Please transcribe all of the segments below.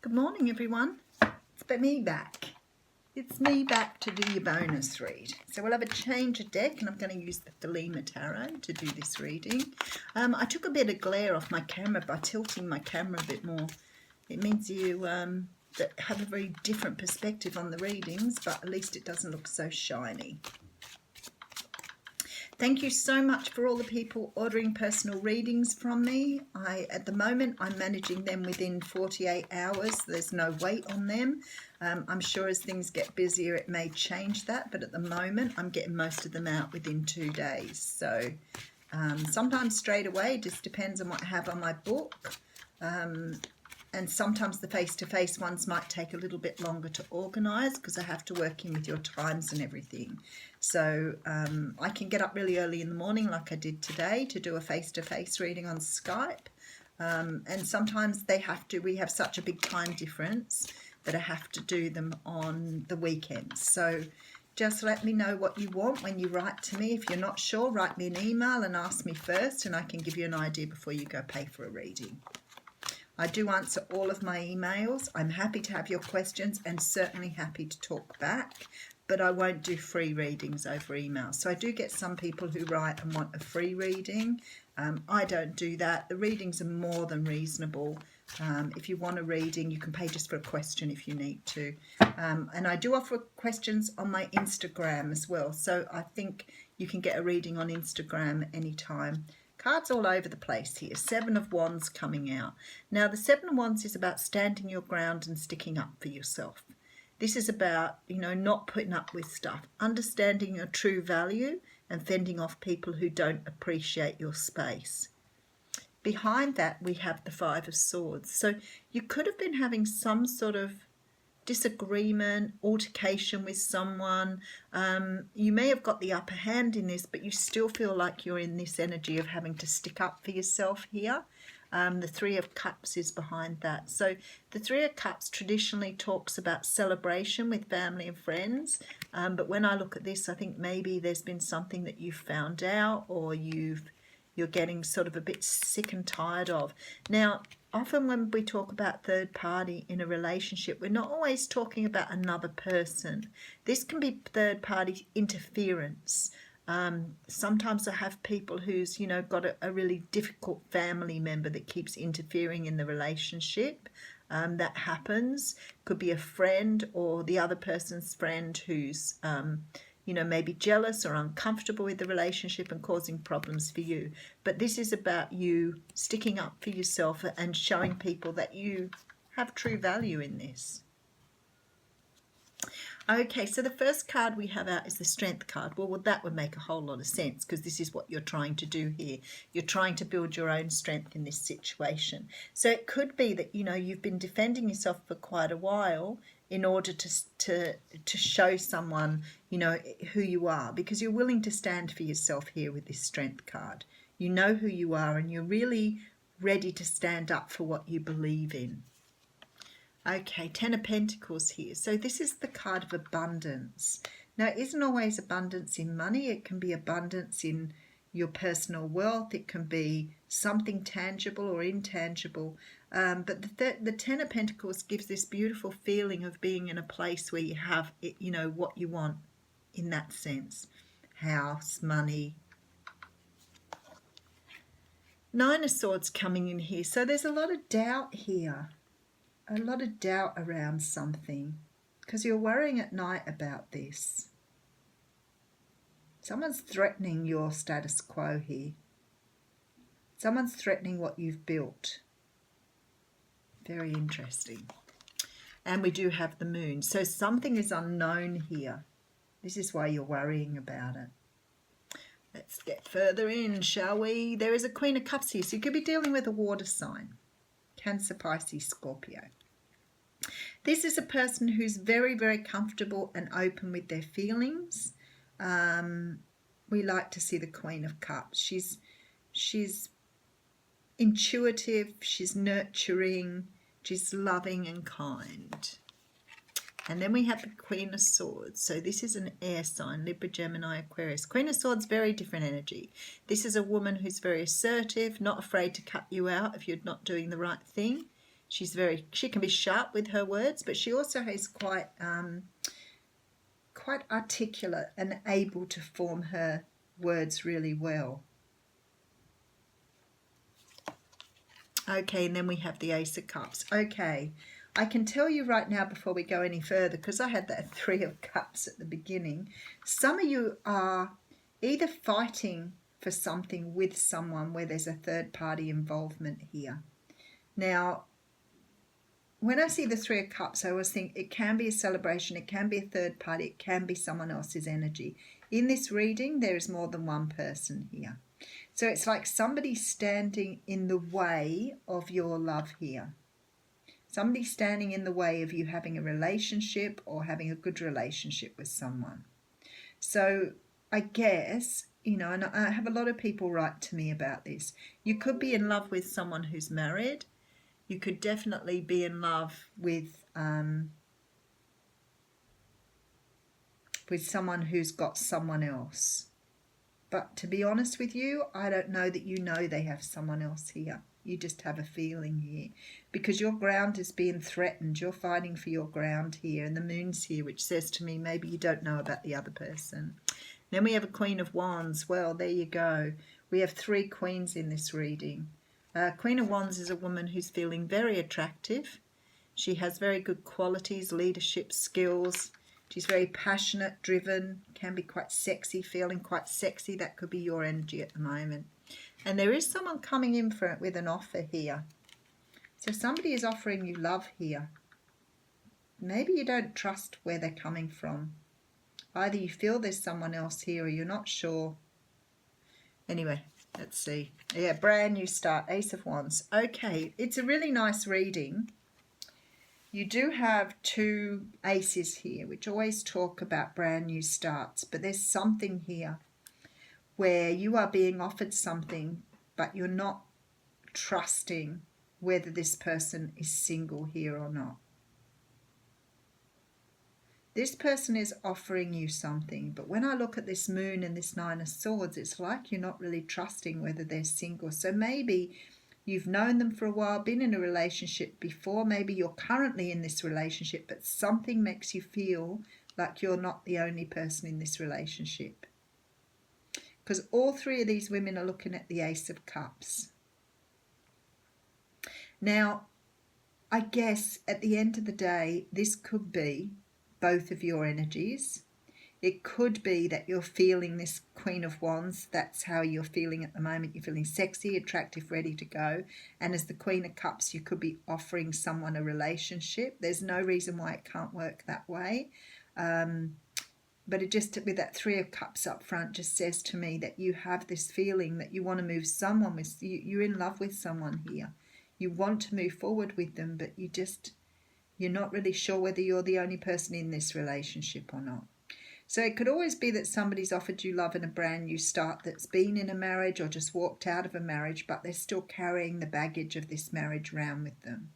Good morning, everyone. It's me back. It's me back to do your bonus read. So we'll have a change of deck, and I'm going to use the Thelema Tarot to do this reading. I took a bit of glare off my camera by tilting my camera a bit more. It means you have a very different perspective on the readings, but at least it doesn't look so shiny. Thank you so much for all the people ordering personal readings from me. At the moment, I'm managing them within 48 hours. There's no wait on them. I'm sure as things get busier, it may change that. But at the moment, I'm getting most of them out within 2 days. So sometimes straight away, it just depends on what I have on my book. And sometimes the face-to-face ones might take a little bit longer to organise because I have to work in with your times and everything. So I can get up really early in the morning like I did today to do a face-to-face reading on Skype. And sometimes we have such a big time difference that I have to do them on the weekends. So just let me know what you want when you write to me. If you're not sure, write me an email and ask me first, and I can give you an idea before you go pay for a reading. I do answer all of my emails. I'm happy to have your questions and certainly happy to talk back, but I won't do free readings over email. So I do get some people who write and want a free reading. I don't do that. The readings are more than reasonable. If you want a reading, you can pay just for a question if you need to. And I do offer questions on my Instagram as well. So I think you can get a reading on Instagram anytime. Cards all over the place here. 7 of Wands coming out. Now, the 7 of Wands is about standing your ground and sticking up for yourself. This is about, not putting up with stuff, understanding your true value and fending off people who don't appreciate your space. Behind that, we have the 5 of Swords. So you could have been having some sort of disagreement, altercation with someone. You may have got the upper hand in this, but you still feel like you're in this energy of having to stick up for yourself here. The 3 of Cups is behind that. So the 3 of Cups traditionally talks about celebration with family and friends. But when I look at this, I think maybe there's been something that you've found out or you're getting sort of a bit sick and tired of. Now, often when we talk about third party in a relationship, we're not always talking about another person. This can be third party interference. Sometimes I have people who's, got a really difficult family member that keeps interfering in the relationship. That happens. Could be a friend or the other person's friend who's, maybe jealous or uncomfortable with the relationship and causing problems for you. But this is about you sticking up for yourself and showing people that you have true value in this. Okay, so the first card we have out is the Strength card. Well, that would make a whole lot of sense because this is what you're trying to do here. You're trying to build your own strength in this situation. So it could be that, you've been defending yourself for quite a while in order to show someone, who you are, because you're willing to stand for yourself here with this Strength card. You know who you are and you're really ready to stand up for what you believe in. Okay, 10 of Pentacles here. So this is the card of abundance. Now, it isn't always abundance in money. It can be abundance in your personal wealth. It can be something tangible or intangible. But the 10 of Pentacles gives this beautiful feeling of being in a place where you have, what you want in that sense. House, money. 9 of Swords coming in here. So there's a lot of doubt here. A lot of doubt around something because you're worrying at night about this. Someone's threatening your status quo here. Someone's threatening what you've built. Very interesting. And we do have the Moon. So something is unknown here. This is why you're worrying about it. Let's get further in, shall we? There is a Queen of Cups here. So you could be dealing with a water sign. Cancer, Pisces, Scorpio. This is a person who's very, very comfortable and open with their feelings. We like to see the Queen of Cups. She's intuitive, she's nurturing, she's loving and kind. And then we have the Queen of Swords. So this is an air sign, Libra, Gemini, Aquarius. Queen of Swords, very different energy. This is a woman who's very assertive, not afraid to cut you out if you're not doing the right thing. She can be sharp with her words, but she also is quite articulate and able to form her words really well. Okay, and then we have the Ace of Cups. Okay, I can tell you right now before we go any further, because I had that Three of Cups at the beginning, some of you are either fighting for something with someone where there's a third party involvement here. Now, when I see the Three of Cups, I always think it can be a celebration, it can be a third party, it can be someone else's energy. In this reading, there is more than one person here. So it's like somebody standing in the way of your love here. Somebody standing in the way of you having a relationship or having a good relationship with someone. So I guess, and I have a lot of people write to me about this. You could be in love with someone who's married. You could definitely be in love with someone who's got someone else. But to be honest with you, I don't know that you know they have someone else here. You just have a feeling here. Because your ground is being threatened. You're fighting for your ground here. And the moon's here, which says to me, maybe you don't know about the other person. Then we have a Queen of Wands. Well, there you go. We have 3 queens in this reading. Queen of Wands is a woman who's feeling very attractive. She has very good qualities, leadership skills. She's very passionate, driven, can be quite sexy, feeling quite sexy. That could be your energy at the moment. And there is someone coming in for it with an offer here. So somebody is offering you love here. Maybe you don't trust where they're coming from. Either you feel there's someone else here or you're not sure. Anyway, let's see. Yeah, brand new start, Ace of Wands. Okay, it's a really nice reading. You do have 2 aces here, which always talk about brand new starts. But there's something here where you are being offered something, but you're not trusting whether this person is single here or not. This person is offering you something, but when I look at this moon and this 9 of Swords, it's like you're not really trusting whether they're single. So maybe you've known them for a while, been in a relationship before, maybe you're currently in this relationship, but something makes you feel like you're not the only person in this relationship. Because all 3 of these women are looking at the Ace of Cups. Now, I guess at the end of the day, this could be both of your energies. It could be that you're feeling this Queen of Wands. That's how you're feeling at the moment. You're feeling sexy, attractive, ready to go. And as the Queen of Cups, you could be offering someone a relationship. There's no reason why it can't work that way. But it just, with that 3 of Cups up front, just says to me that you have this feeling that you want to move someone with, you're in love with someone here. You want to move forward with them, but you're not really sure whether you're the only person in this relationship or not. So it could always be that somebody's offered you love and a brand new start that's been in a marriage or just walked out of a marriage, but they're still carrying the baggage of this marriage around with them.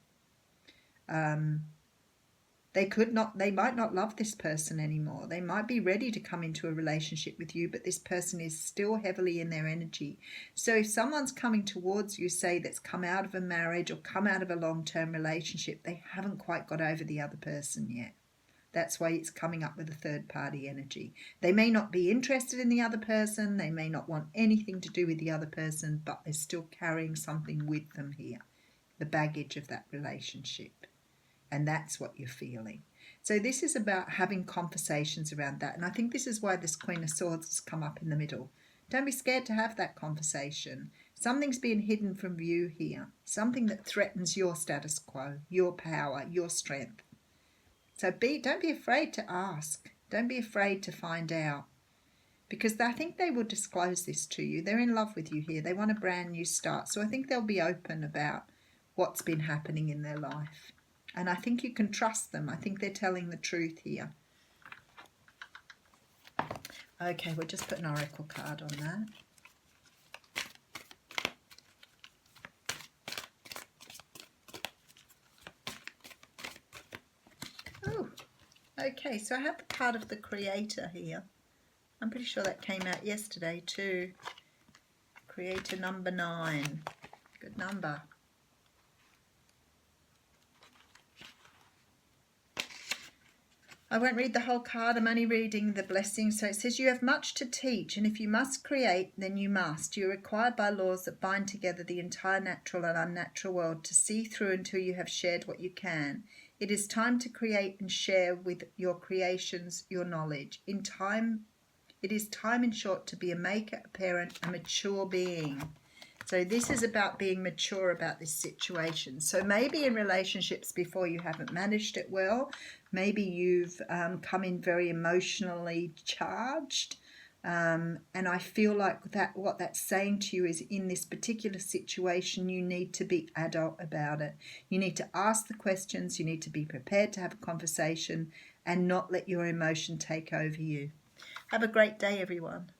They might not love this person anymore. They might be ready to come into a relationship with you, but this person is still heavily in their energy. So if someone's coming towards you, say that's come out of a marriage or come out of a long-term relationship, they haven't quite got over the other person yet. That's why it's coming up with a third-party energy. They may not be interested in the other person. They may not want anything to do with the other person, but they're still carrying something with them here, the baggage of that relationship. And that's what you're feeling. So this is about having conversations around that. And I think this is why this Queen of Swords has come up in the middle. Don't be scared to have that conversation. Something's being hidden from view here. Something that threatens your status quo, your power, your strength. So don't be afraid to ask. Don't be afraid to find out. Because I think they will disclose this to you. They're in love with you here. They want a brand new start. So I think they'll be open about what's been happening in their life. And I think you can trust them. I think they're telling the truth here. Okay, we'll just put an oracle card on that. Oh, okay, so I have the card of the Creator here. I'm pretty sure that came out yesterday too. Creator number 9. Good number. I won't read the whole card. I'm only reading the blessing. So it says, you have much to teach, and if you must create, then you must. You are required by laws that bind together the entire natural and unnatural world to see through until you have shared what you can. It is time to create and share with your creations your knowledge. It is time, in short, to be a maker, a parent, a mature being. So this is about being mature about this situation. So maybe in relationships before you haven't managed it well. Maybe you've come in very emotionally charged. And I feel like that what that's saying to you is in this particular situation, you need to be adult about it. You need to ask the questions. You need to be prepared to have a conversation and not let your emotion take over you. Have a great day, everyone.